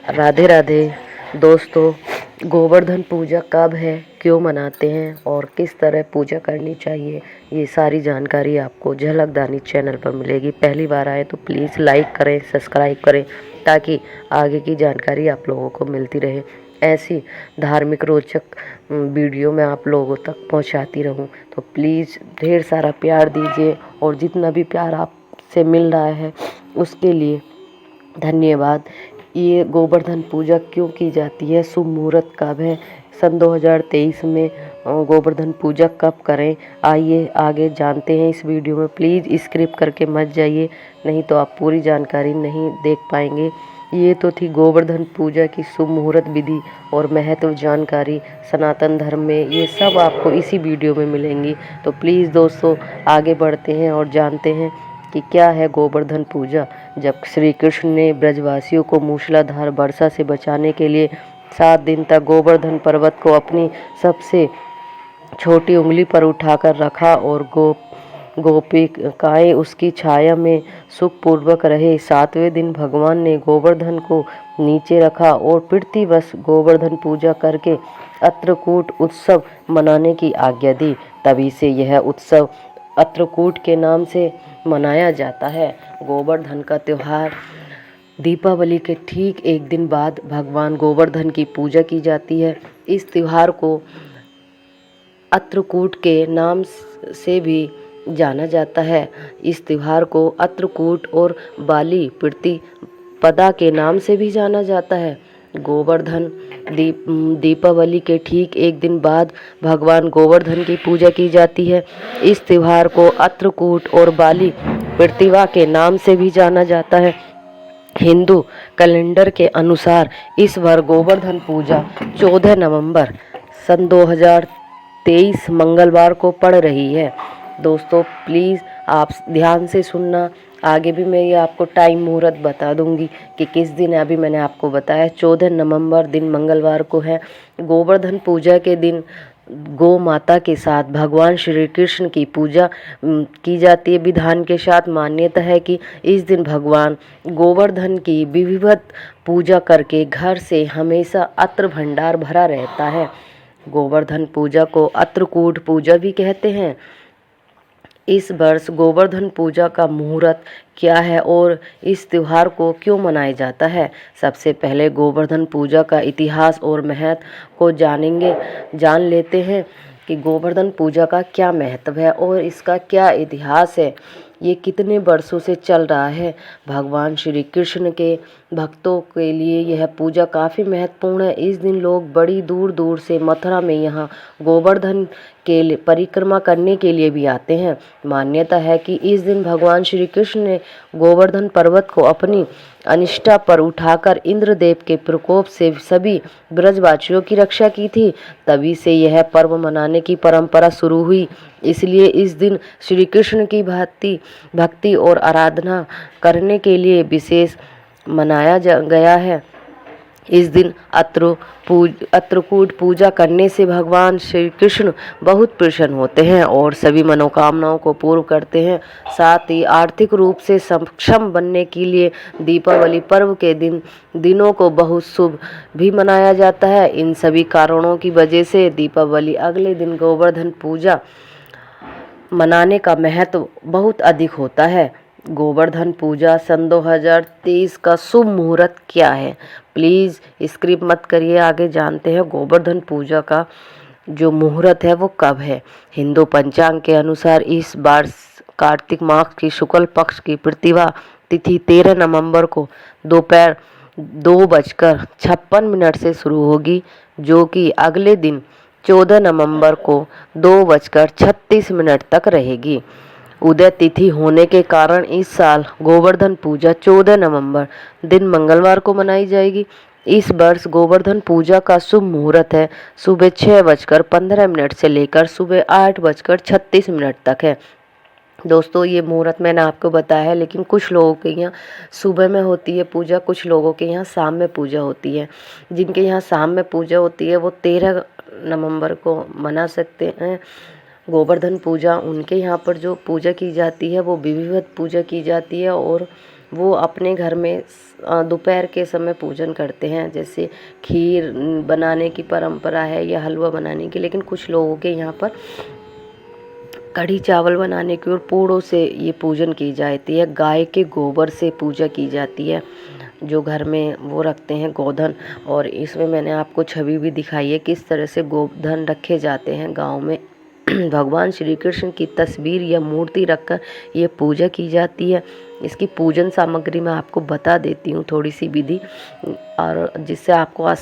राधे राधे दोस्तों। गोवर्धन पूजा कब है, क्यों मनाते हैं और किस तरह पूजा करनी चाहिए, ये सारी जानकारी आपको झलकदानी चैनल पर मिलेगी। पहली बार आए तो प्लीज़ लाइक करें, सब्सक्राइब करें, ताकि आगे की जानकारी आप लोगों को मिलती रहे। ऐसी धार्मिक रोचक वीडियो मैं आप लोगों तक पहुंचाती रहूं, तो प्लीज़ ढेर सारा प्यार दीजिए। और जितना भी प्यार आपसे मिल रहा है उसके लिए धन्यवाद। ये गोवर्धन पूजा क्यों की जाती है, शुभ मुहूर्त कब है, सन 2023 में गोवर्धन पूजा कब करें, आइए आगे जानते हैं इस वीडियो में। प्लीज़ स्किप करके मत जाइए, नहीं तो आप पूरी जानकारी नहीं देख पाएंगे। ये तो थी गोवर्धन पूजा की शुभ मुहूर्त विधि और महत्व जानकारी सनातन धर्म में, ये सब आपको इसी वीडियो में मिलेंगी। तो प्लीज़ दोस्तों आगे बढ़ते हैं और जानते हैं कि क्या है गोवर्धन पूजा। जब श्री कृष्ण ने ब्रजवासियों को मूसलाधार वर्षा से बचाने के लिए 7 दिन तक गोवर्धन पर्वत को अपनी सबसे छोटी उंगली पर उठाकर रखा और गोपिकाएं उसकी छाया में सुखपूर्वक रहे। 7वें दिन भगवान ने गोवर्धन को नीचे रखा और पृथ्वीवश गोवर्धन पूजा करके अत्रकूट उत्सव मनाने की आज्ञा दी। तभी से यह उत्सव अत्रकूट के नाम से मनाया जाता है। गोवर्धन का त्यौहार दीपावली के ठीक एक दिन बाद भगवान गोवर्धन की पूजा की जाती है। इस त्यौहार को अत्रकूट के नाम से भी जाना जाता है। इस त्यौहार को अत्रकूट और बाली प्रतिपदा के नाम से भी जाना जाता है। गोवर्धन दीपावली के ठीक एक दिन बाद भगवान गोवर्धन की पूजा की जाती है। इस त्यौहार को अत्रकूट और बाली प्रतिपदा के नाम से भी जाना जाता है। हिंदू कैलेंडर के अनुसार इस बार गोवर्धन पूजा 14 नवंबर सन 2023 मंगलवार को पड़ रही है। दोस्तों प्लीज़ आप ध्यान से सुनना, आगे भी मैं ये आपको टाइम मुहूर्त बता दूंगी कि किस दिन है। अभी मैंने आपको बताया 14 नवंबर दिन मंगलवार को है। गोवर्धन पूजा के दिन गौ माता के साथ भगवान श्री कृष्ण की पूजा की जाती है। विधान के साथ मान्यता है कि इस दिन भगवान गोवर्धन की विधिवत पूजा करके घर से हमेशा अत्र भंडार भरा रहता है। गोवर्धन पूजा को अत्रकूट पूजा भी कहते हैं। इस वर्ष गोवर्धन पूजा का मुहूर्त क्या है और इस त्यौहार को क्यों मनाया जाता है। सबसे पहले गोवर्धन पूजा का इतिहास और महत्व को जान लेते हैं कि गोवर्धन पूजा का क्या महत्व है और इसका क्या इतिहास है, ये कितने वर्षों से चल रहा है। भगवान श्री कृष्ण के भक्तों के लिए यह पूजा काफ़ी महत्वपूर्ण है। इस दिन लोग बड़ी दूर दूर से मथुरा में यहाँ गोवर्धन के लिए परिक्रमा करने के लिए भी आते हैं। मान्यता है कि इस दिन भगवान श्री कृष्ण ने गोवर्धन पर्वत को अपनी अनिष्टा पर उठाकर इंद्रदेव के प्रकोप से सभी ब्रजवासियों की रक्षा की थी। तभी से यह पर्व मनाने की परंपरा शुरू हुई। इसलिए इस दिन श्री कृष्ण की भक्ति और आराधना करने के लिए विशेष मनाया गया है। इस दिन अत्रकूट पूजा करने से भगवान श्री कृष्ण बहुत प्रसन्न होते हैं और सभी मनोकामनाओं को पूर्ण करते हैं। साथ ही आर्थिक रूप से सक्षम बनने के लिए दीपावली पर्व के दिनों को बहुत शुभ भी मनाया जाता है। इन सभी कारणों की वजह से दीपावली अगले दिन गोवर्धन पूजा मनाने का महत्व बहुत अधिक होता है। गोवर्धन पूजा सन 2023 का शुभ मुहूर्त क्या है, प्लीज़ स्किप मत करिए, आगे जानते हैं गोवर्धन पूजा का जो मुहूर्त है वो कब है। हिंदू पंचांग के अनुसार इस बार कार्तिक मास की शुक्ल पक्ष की प्रतिभा तिथि 13 नवंबर को दोपहर 2:56 से शुरू होगी, जो कि अगले दिन 14 नवंबर को 2:36 तक रहेगी। उदय तिथि होने के कारण इस साल गोवर्धन पूजा 14 नवंबर दिन मंगलवार को मनाई जाएगी। इस वर्ष गोवर्धन पूजा का शुभ मुहूर्त है सुबह 6:15 से लेकर सुबह 8:36 तक है। दोस्तों ये मुहूर्त मैंने आपको बताया है, लेकिन कुछ लोगों के यहाँ सुबह में होती है पूजा, कुछ लोगों के यहाँ शाम में पूजा होती है। जिनके यहाँ शाम में पूजा होती है वो 13 नवंबर को मना सकते हैं गोवर्धन पूजा। उनके यहाँ पर जो पूजा की जाती है वो विधिवत पूजा की जाती है और वो अपने घर में दोपहर के समय पूजन करते हैं। जैसे खीर बनाने की परंपरा है या हलवा बनाने की, लेकिन कुछ लोगों के यहाँ पर कढ़ी चावल बनाने की और पूड़ों से ये पूजन की जाती है। गाय के गोबर से पूजा की जाती है, जो घर में वो रखते हैं गोधन। और इसमें मैंने आपको छवि भी दिखाई है किस तरह से गोधन रखे जाते हैं गांव में। भगवान श्री कृष्ण की तस्वीर या मूर्ति रखकर ये पूजा की जाती है। इसकी पूजन सामग्री मैं आपको बता देती हूँ थोड़ी सी विधि, और जिससे आपको आसान